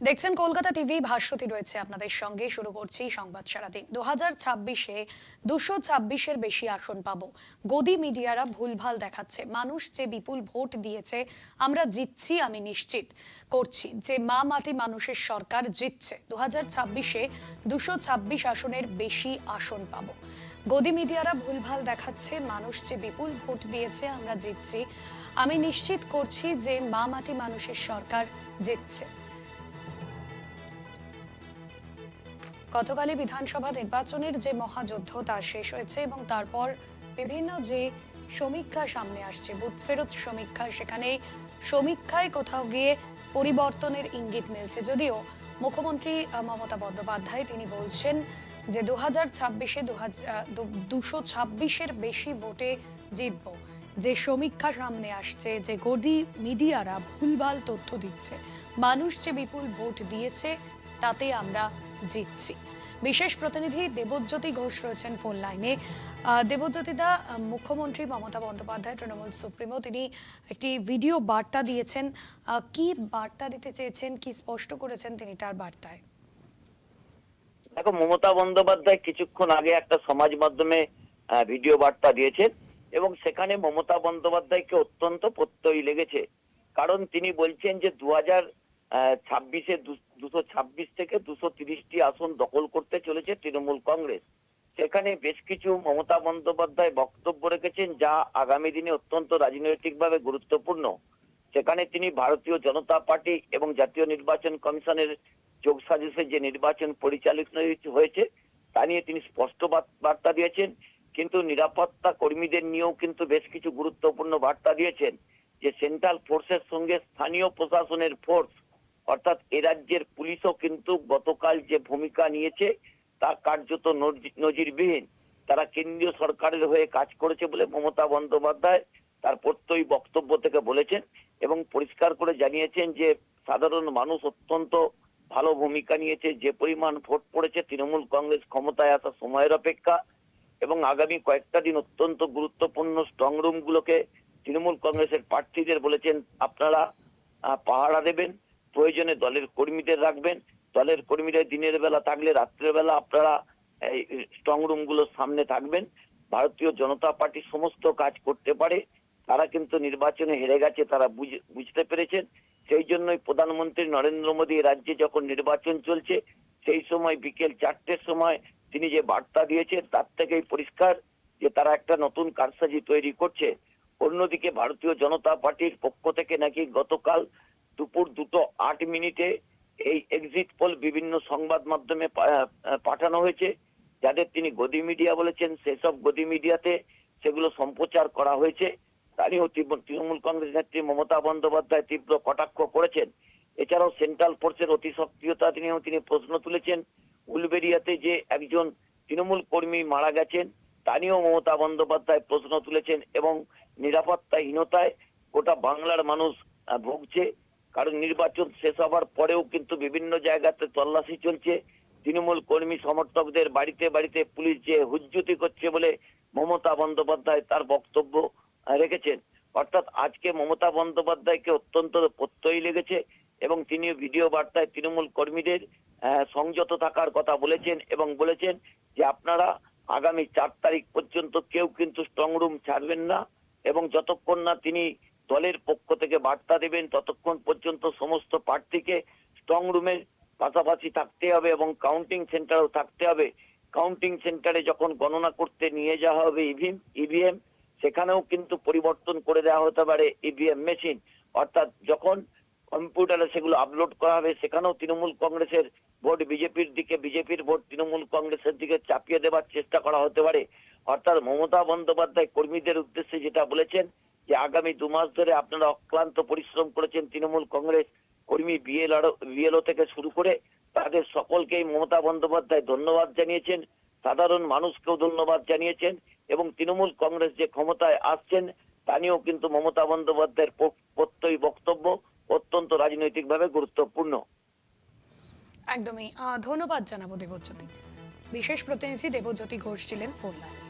দেখছেন কলকাতা টিভি, ভাস্বতী রয়েছে আপনাদের সঙ্গে। শুরু করছি সংবাদ সারাদিন। 2026-এ 226-এর বেশি আসন পাবো। গদি মিডিয়ারা ভুলভাল দেখাচ্ছে। মানুষ যে বিপুল ভোট দিয়েছে, আমরা জিতছি, আমি নিশ্চিত করছি যে মা মাটি মানুষের সরকার জিতছে। 2026-এ 226 আসনের বেশি আসন পাবো। গদি মিডিয়ারা ভুলভাল দেখাচ্ছে, মানুষ যে বিপুল ভোট দিয়েছে, আমরা জিতছি, আমি নিশ্চিত করছি যে মা মাটি মানুষের সরকার জিতছে। গতকালই বিধানসভা নির্বাচনের যে মহাযুদ্ধ তা শেষ হয়েছে এবং তারপর বিভিন্ন যে সমীক্ষা সামনে আসছে, বুথ ফেরত সমীক্ষা, সেখানে সমীক্ষায় কোথাও গিয়ে পরিবর্তনের ইঙ্গিত মিলছে। যদিও মুখ্যমন্ত্রী মমতা বন্দ্যোপাধ্যায় তিনি বলছেন যে 2026-এ 226-এর বেশি ভোটে জিতব। যে সমীক্ষা সামনে আসছে, যে গদি মিডিয়ারা ভুলভাল তথ্য দিচ্ছে, মানুষ যে বিপুল ভোট দিয়েছে তাতে আমরা জিতছি। বিশেষ প্রতিনিধি দেবজ্যোতি ঘোষ রয়েছেন ফোন লাইনে। দেবজ্যোতিদা, মুখ্যমন্ত্রী মমতা বন্দ্যোপাধ্যায় তৃণমূল সুপ্রিমো তিনি একটি ভিডিও বার্তা দিয়েছেন। কি বার্তা দিতে চেয়েছেন, কি স্পষ্ট করেছেন তিনি তার বার্তায়? দেখো, মমতা বন্দ্যোপাধ্যায় কিছুক্ষণ আগে একটা সমাজ মাধ্যমে ভিডিও বার্তা দিয়েছেন এবং সেখানে মমতা বন্দ্যোপাধ্যায়কে অত্যন্ত প্রত্যয়ী লেগেছে। কারণ তিনি বলছেন যে 2026-এ 226 থেকে 230টি আসন দখল করতে চলেছে তৃণমূল কংগ্রেস। সেখানে বেশ কিছু মমতা বন্দ্যোপাধ্যায় বক্তব্য রেখেছেন যা আগামী দিনে অত্যন্ত রাজনৈতিকভাবে গুরুত্বপূর্ণ। সেখানে তিনি ভারতীয় জনতা পার্টি এবং জাতীয় নির্বাচন কমিশনের যোগসাজশে যে নির্বাচন পরিচালিত হয়েছে তা নিয়ে তিনি স্পষ্ট বার্তা দিয়েছেন। কিন্তু নিরাপত্তা কর্মীদের নিয়েও কিন্তু বেশ কিছু গুরুত্বপূর্ণ বার্তা দিয়েছেন যে সেন্ট্রাল ফোর্সের সঙ্গে স্থানীয় প্রশাসনের ফোর্স অর্থাৎ এ রাজ্যের পুলিশও কিন্তু গতকাল যে ভূমিকা নিয়েছে তা কার্যত নজিরবিহীন। তারা কেন্দ্রীয় সরকারের হয়ে কাজ করেছে বলে মমতা বন্দ্যোপাধ্যায় তার প্রত্যয়ী বক্তব্য থেকে বলেছেন এবং পরিষ্কার করে জানিয়েছেন যে সাধারণ মানুষ অত্যন্ত ভালো ভূমিকা নিয়েছে। যে পরিমাণ ভোট পড়েছে, তৃণমূল কংগ্রেস ক্ষমতায় আসা সময়ের অপেক্ষা এবং আগামী কয়েকটা দিন অত্যন্ত গুরুত্বপূর্ণ স্ট্রং রুম গুলোকে তৃণমূল কংগ্রেসের প্রার্থীদের বলেছেন আপনারা পাহারা দেবেন, প্রয়োজনে দলের কর্মীদের রাখবেন, দলের কর্মীরা দিনের বেলা থাকলে রাত্রের বেলা আপনারা এই স্ট্রং রুম গুলোর সামনে থাকবেন। ভারতীয় জনতা পার্টি সমস্ত কাজ করতে পারে, তারা কিন্তু নির্বাচনে হেরে গেছে, তারা বুঝতে পেরেছেন। সেই জন্যই প্রধানমন্ত্রী নরেন্দ্র মোদী রাজ্যে যখন নির্বাচন চলছে সেই সময় বিকেল 4টের সময় তিনি যে বার্তা দিয়েছেন তার থেকেই পরিষ্কার যে তারা একটা নতুন কারসাজি তৈরি করছে। অন্যদিকে ভারতীয় জনতা পার্টির পক্ষ থেকে নাকি গতকাল দুপুর 2:08 এই এক্সিট পোল বিভিন্ন সংবাদ মাধ্যমে পাঠানো হয়েছে, যাদের তিনি গদি মিডিয়া বলেছেন। সেসব গদি মিডিয়াতে সেগুলো সম্প্রচার করা হয়েছে। তারও তৃণমূল কংগ্রেস নেত্রী মমতা বন্দ্যোপাধ্যায় তীব্র কটাক্ষ করেছেন। এছাড়াও সেন্ট্রাল ফোর্সের অতি সক্রিয়তা নিয়েও তিনি প্রশ্ন তুলেছেন। উলবেড়িয়াতে যে একজন তৃণমূল কর্মী মারা গেছেন তা নিয়েও মমতা বন্দ্যোপাধ্যায় প্রশ্ন তুলেছেন এবং নিরাপত্তাহীনতায় গোটা বাংলার মানুষ ভুগছে। কারণ নির্বাচন শেষ হবার পরেও কিন্তু বিভিন্ন জায়গাতে তল্লাশি চলছে। তৃণমূল কর্মী সমর্থকদের বাড়িতে বাড়িতে পুলিশ যে হুজ্জুতি করছে বলে মমতা বন্দ্যোপাধ্যায় তার বক্তব্য রেখেছেন। অর্থাৎ আজকে মমতা বন্দ্যোপাধ্যায়কে অত্যন্ত প্রত্যয়ী লেগেছে এবং তিনি ভিডিও বার্তায় তৃণমূল কর্মীদের সংযত থাকার কথা বলেছেন এবং বলেছেন যে আপনারা আগামী 4 তারিখ পর্যন্ত কেউ কিন্তু স্ট্রং রুম ছাড়বেন না এবং যতক্ষণ না তিনি দলের পক্ষ থেকে বার্তা দেবেন ততক্ষণ পর্যন্ত সমস্ত প্রার্থীকে স্ট্রং রুমের পাশাপাশি থাকতে হবে এবং কাউন্টিং সেন্টারেও থাকতে হবে। কাউন্টিং সেন্টারে যখন গণনা করতে নিয়ে যাওয়া হবে ইভিএম, সেখানেও কিন্তু পরিবর্তন করে দেওয়া হতে পারে ইভিএম মেশিন। অর্থাৎ যখন কম্পিউটারে সেগুলো আপলোড করা হবে সেখানেও তৃণমূল কংগ্রেসের ভোট বিজেপির দিকে, বিজেপির ভোট তৃণমূল কংগ্রেসের দিকে চাপিয়ে দেওয়ার চেষ্টা করা হতে পারে। অর্থাৎ মমতা বন্দ্যোপাধ্যায় কর্মীদের উদ্দেশ্যে যেটা বলেছেন যে আগামী 2 মাস ধরে আপনারা অক্লান্ত পরিশ্রম করেছেন তৃণমূল কংগ্রেস কর্মী, বিএলও থেকে শুরু করে তাদের সকলকেই মমতা বন্দ্যোপাধ্যায় ধন্যবাদ জানিয়েছেন, সাধারণ মানুষকেও ধন্যবাদ জানিয়েছেন এবং তৃণমূল কংগ্রেস যে ক্ষমতায় আসছেন তা নিয়েও কিন্তু মমতা বন্দ্যোপাধ্যায়ের প্রত্যয়ী বক্তব্য অত্যন্ত রাজনৈতিকভাবে গুরুত্বপূর্ণ। একদমই। ধন্যবাদ জানাবো দেবজ্যোতি। বিশেষ প্রতিনিধি দেবজ্যোতি ঘোষ ছিলেন ফোন লাইনে।